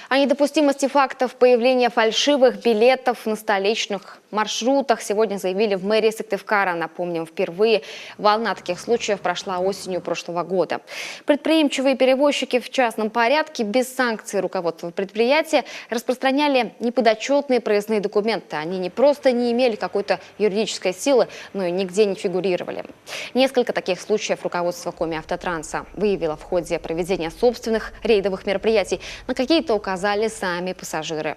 О недопустимости фактов появления фальшивых билетов на столичных маршрутах сегодня заявили в мэрии Сыктывкара. Напомним, впервые волна таких случаев прошла осенью прошлого года. Предприимчивые перевозчики в частном порядке без санкций руководства предприятия распространяли неподотчетные проездные документы. Они не просто не имели какой-то юридической силы, но и нигде не фигурировали. Несколько таких случаев руководство Коми-Автотранса выявило в ходе проведения собственных рейдовых мероприятий. На какие-то указали сами пассажиры.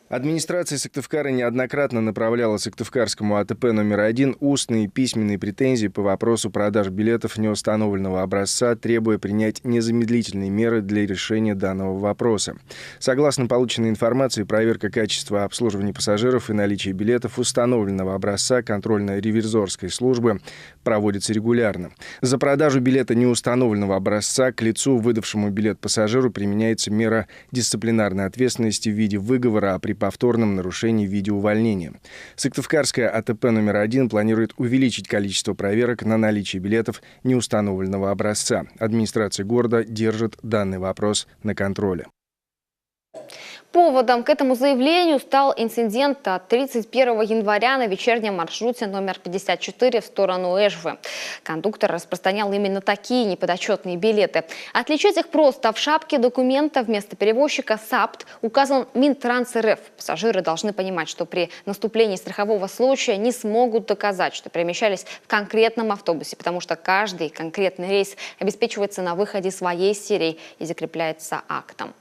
Администрация Сыктывкара неоднократно направляла Сыктывкарскому АТП номер 1 устные и письменные претензии по вопросу продаж билетов неустановленного образца, требуя принять незамедлительные меры для решения данного вопроса. Согласно полученной информации, проверка качества обслуживания пассажиров и наличия билетов установленного образца контрольно-ревизорской службы проводится регулярно. За продажу билета неустановленного образца к лицу, выдавшему билет пассажиру, применяется мера дисциплинарной ответственности в виде выговора, а при повторном нарушении в виде увольнения. Сыктывкарское АТП номер 1 планирует увеличить количество проверок на наличие билетов неустановленного образца. Администрация города держит данный вопрос на контроле. Поводом к этому заявлению стал инцидент от 31 января на вечернем маршруте номер 54 в сторону Эжвы. Кондуктор распространял именно такие неподотчетные билеты. Отличить их просто: в шапке документа вместо перевозчика САПТ указан Минтранс РФ. Пассажиры должны понимать, что при наступлении страхового случая не смогут доказать, что перемещались в конкретном автобусе, потому что каждый конкретный рейс обеспечивается на выходе своей серии и закрепляется актом.